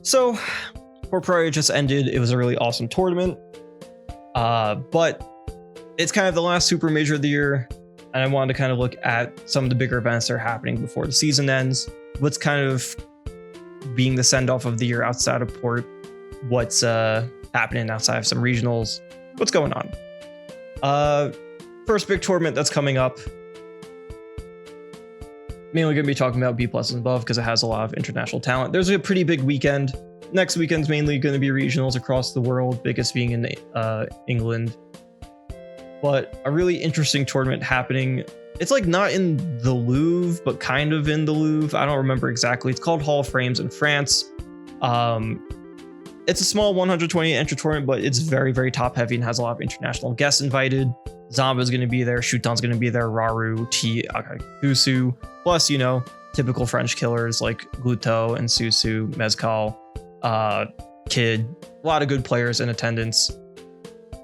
So, Portportra just ended. It was a really awesome tournament. But it's kind of the last super major of the year, and I wanted to kind of look at some of the bigger events that are happening before the season ends. What's kind of being the send-off of the year outside of Port? What's happening outside of some regionals? What's going on? First big tournament that's coming up. Mainly going to be talking about B+ and above because it has a lot of international talent. There's a pretty big weekend. Next weekend's mainly going to be regionals across the world, biggest being in England. But a really interesting tournament happening. It's like not in the Louvre, but kind of in the Louvre. I don't remember exactly. It's called Hall of Frames in France. It's a small 120 entry tournament, but it's very, very top heavy and has a lot of international guests invited. Zamba's going to be there. Shuton's going to be there. Raru, T, Akakusu. Plus, you know, typical French killers like Gluto and Susu, Mezcal, Kid. A lot of good players in attendance.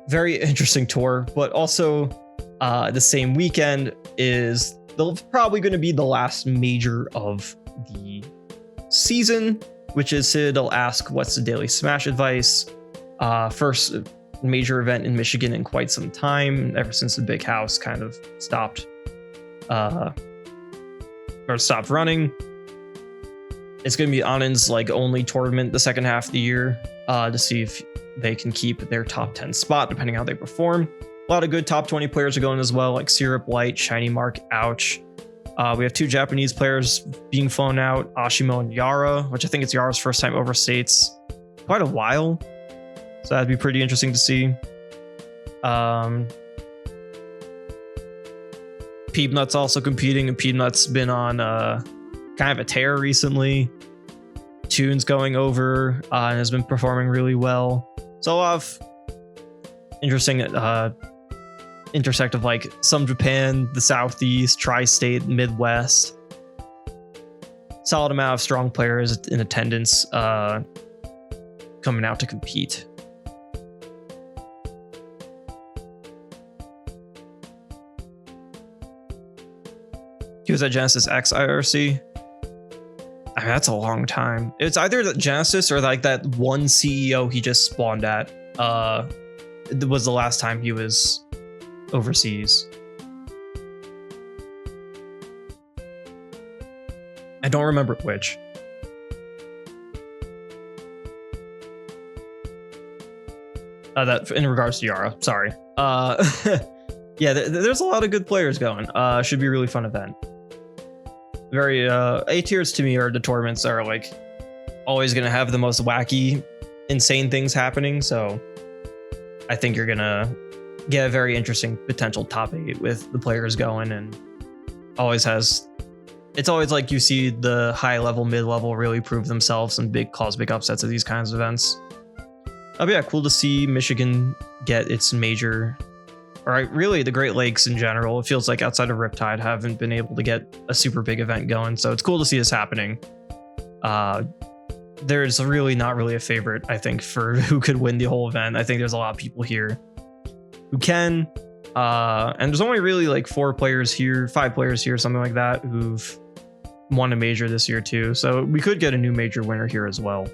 Very interesting tour, but also the same weekend is probably going to be the last major of the season, which is Citadel Ask What's the Daily Smash Advice. First major event in Michigan in quite some time, ever since the big house kind of stopped running. It's going to be Anand's like only tournament the second half of the year to see if they can keep their top 10 spot depending on how they perform. A lot of good top 20 players are going as well, like Syrup, Light, Shiny Mark, Ouch. We have two Japanese players being flown out, Ashimo and Yara, which I think it's Yara's first time overstates quite a while. So that'd be pretty interesting to see. Peanut's also competing, and Peanut's been on kind of a tear recently. Tune's going over and has been performing really well. So a lot of interesting intersect of like some Japan, the Southeast, Tri-State, Midwest. Solid amount of strong players in attendance coming out to compete. He was at Genesis X IRC. I mean, that's a long time. It's either the Genesis or like that one CEO he just spawned at. It was the last time he was overseas. I don't remember which. That in regards to Yara, sorry. Yeah, there's a lot of good players going. Should be a really fun event. Very A tiers to me are the tournaments that are like always gonna have the most wacky, insane things happening. So I think you're gonna get a very interesting potential top 8 with the players going, and it's always like you see the high level, mid level really prove themselves and cause big upsets at these kinds of events. But yeah, cool to see Michigan get its major. All right, really the Great Lakes in general, it feels like outside of Riptide haven't been able to get a super big event going. So it's cool to see this happening. There's really not really a favorite, I think, for who could win the whole event. I think there's a lot of people here who can. And there's only really like 5 players here, something like that, who've won a major this year too. So we could get a new major winner here as well.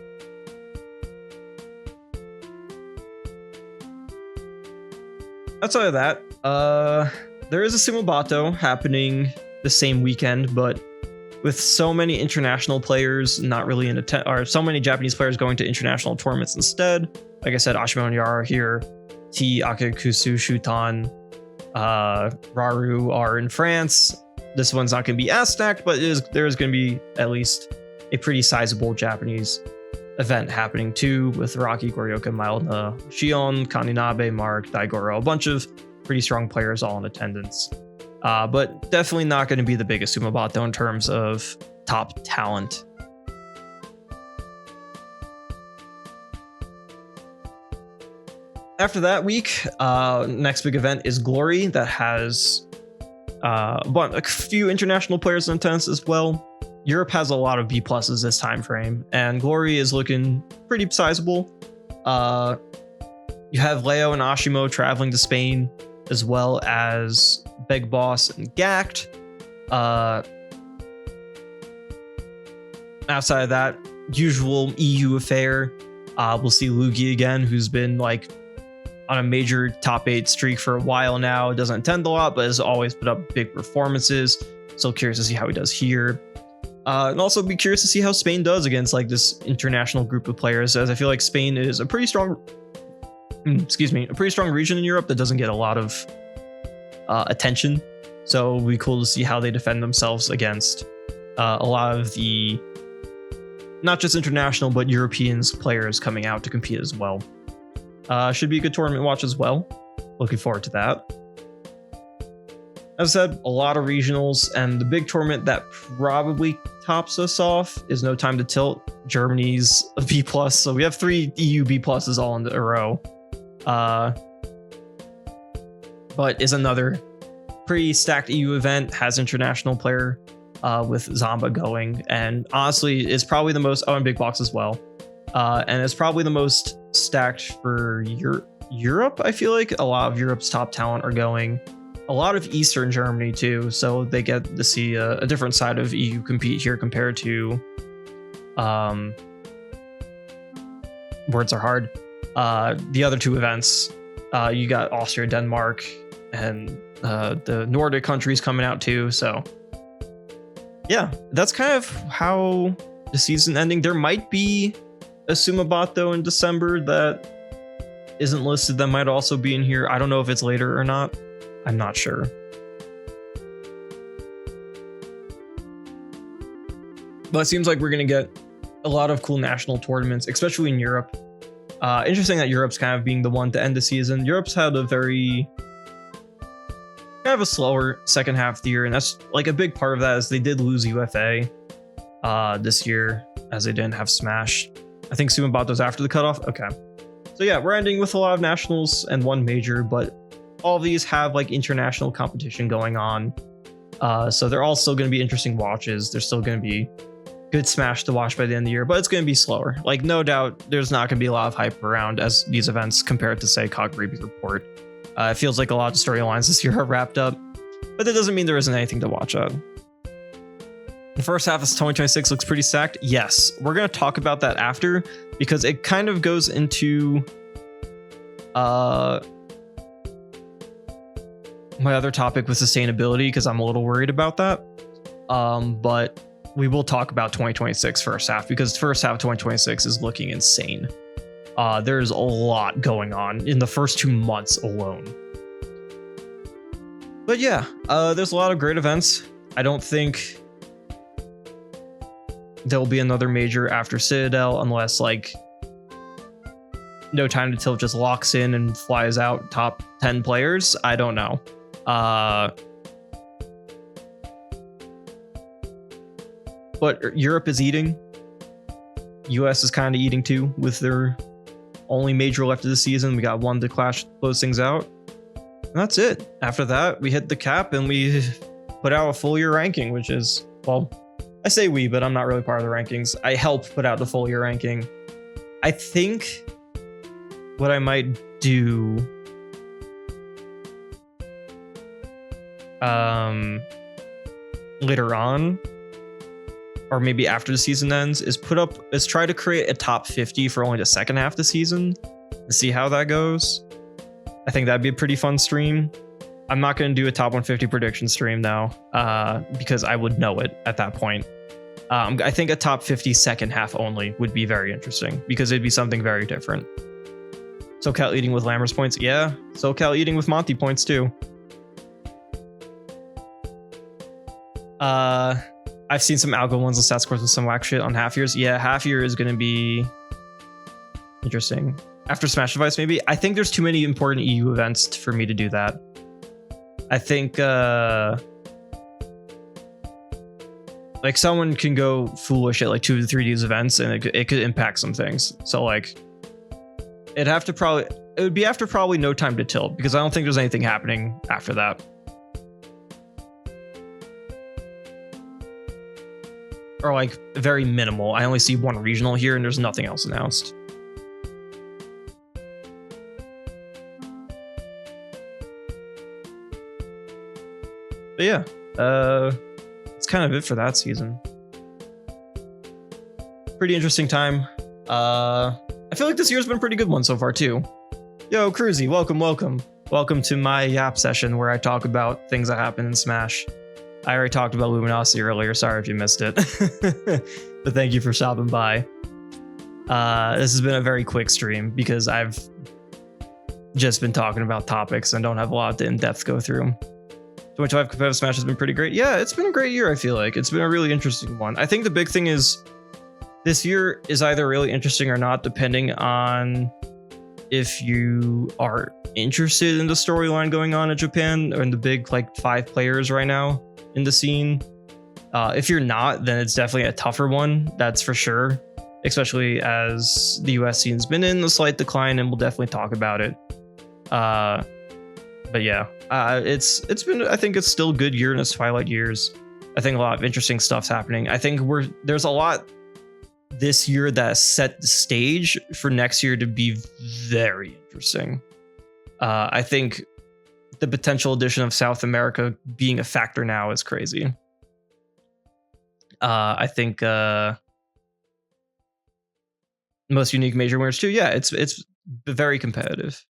Outside of that, there is a Sumabato happening the same weekend, but with so many international players not really in or so many Japanese players going to international tournaments instead. Like I said, Ashimo and Yara are here. T, Akakusu, Shuton, Raru are in France. This one's not going to be as stacked, but there is going to be at least a pretty sizable Japanese event happening too, with Rocky, Goryoka, Mildna, Shion, Kaninabe, Mark, Daigoro, a bunch of pretty strong players all in attendance. But definitely not going to be the biggest Sumabato in terms of top talent. After that week, next big event is Glory, that has a few international players in attendance as well. Europe has a lot of B+ this time frame, and Glory is looking pretty sizable. You have Leo and Ashimo traveling to Spain, as well as Big Boss and Gact. Outside of that, usual EU affair. We'll see Lugi again, who's been like on a major top 8 streak for a while now. Doesn't attend a lot, but has always put up big performances. So curious to see how he does here. And also be curious to see how Spain does against like this international group of players, as I feel like Spain is a pretty strong, a pretty strong region in Europe that doesn't get a lot of attention. So it'll be cool to see how they defend themselves against a lot of the, not just international, but Europeans players coming out to compete as well. Should be a good tournament watch as well. Looking forward to that. As I said, a lot of regionals, and the big tournament that probably tops us off is No Time to Tilt, Germany's B+. So we have 3 EU B+ all in a row. But is another pretty stacked EU event, has international player with Zamba going, and honestly is probably the most, and Big Box as well. And it's probably the most stacked for Europe. I feel like a lot of Europe's top talent are going. A lot of Eastern Germany too, so they get to see a different side of EU compete here compared to words are hard. The other 2 events, you got Austria, Denmark, and the Nordic countries coming out too. So yeah, that's kind of how the season ending. There might be a Sumabato in December that isn't listed that might also be in here. I don't know if it's later or not. I'm not sure. But it seems like we're going to get a lot of cool national tournaments, especially in Europe. Interesting that Europe's kind of being the one to end the season. Europe's had a very kind of a slower second half of the year, and that's like a big part of that is they did lose UFA this year, as they didn't have Smash. I think Sumabato's after the cutoff. Okay. So yeah, we're ending with a lot of nationals and 1 major, but all of these have like international competition going on. So they're all still going to be interesting watches. There's still going to be good Smash to watch by the end of the year, but it's going to be slower. Like, no doubt there's not going to be a lot of hype around as these events compared to, say, Kagurabi Report. It feels like a lot of storylines this year are wrapped up, but that doesn't mean there isn't anything to watch on. The first half of 2026 looks pretty stacked. Yes, we're going to talk about that after, because it kind of goes into my other topic with sustainability, because I'm a little worried about that. But we will talk about 2026 first half, because first half of 2026 is looking insane. There's a lot going on in the first 2 months alone. But yeah, there's a lot of great events. I don't think there'll be another major after Citadel unless like No Time to Tilt just locks in and flies out top 10 players. I don't know. But Europe is eating. US is kind of eating too, with their only major left of the season. We got 1 to close things out. And that's it. After that, we hit the cap and we put out a full year ranking, which is, well, I say we, but I'm not really part of the rankings. I help put out the full year ranking. I think what I might do later on, or maybe after the season ends, is try to create a top 50 for only the second half of the season and see how that goes. I think that'd be a pretty fun stream. I'm not going to do a top 150 prediction stream though, because I would know it at that point. I think a top 50 second half only would be very interesting, because it'd be something very different. SoCal eating with Lammers points. Yeah, SoCal eating with Monty points too. I've seen some algo ones and stat scores with some whack shit on half years. Yeah, half year is going to be interesting. After Smash Device, maybe. I think there's too many important EU events for me to do that. I think like someone can go foolish at like 2 to 3 of these events and it could impact some things. So like it would be after probably No Time to Tilt, because I don't think there's anything happening after that. Or like very minimal. I only see 1 regional here and there's nothing else announced. But yeah, that's kind of it for that season. Pretty pretty interesting time. I feel like this year's been a pretty good one so far too. Yo, Cruzy, welcome, welcome. Welcome to my Yap session where I talk about things that happen in Smash. I already talked about Luminosity earlier, sorry if you missed it. But thank you for stopping by. This has been a very quick stream because I've just been talking about topics and don't have a lot to in-depth go through. 2025 competitive Smash has been pretty great. Yeah, it's been a great year, I feel like. It's been a really interesting one. I think the big thing is this year is either really interesting or not, depending on if you are interested in the storyline going on in Japan or in the big like 5 players right now in the scene. If you're not, then it's definitely a tougher one, that's for sure. Especially as the US scene's been in a slight decline, and we'll definitely talk about it. But yeah, it's been, I think it's still a good year in its twilight years. I think a lot of interesting stuff's happening. I think there's a lot this year that set the stage for next year to be very interesting. I think the potential addition of South America being a factor now is crazy. I think most unique major winners too. Yeah, it's very competitive.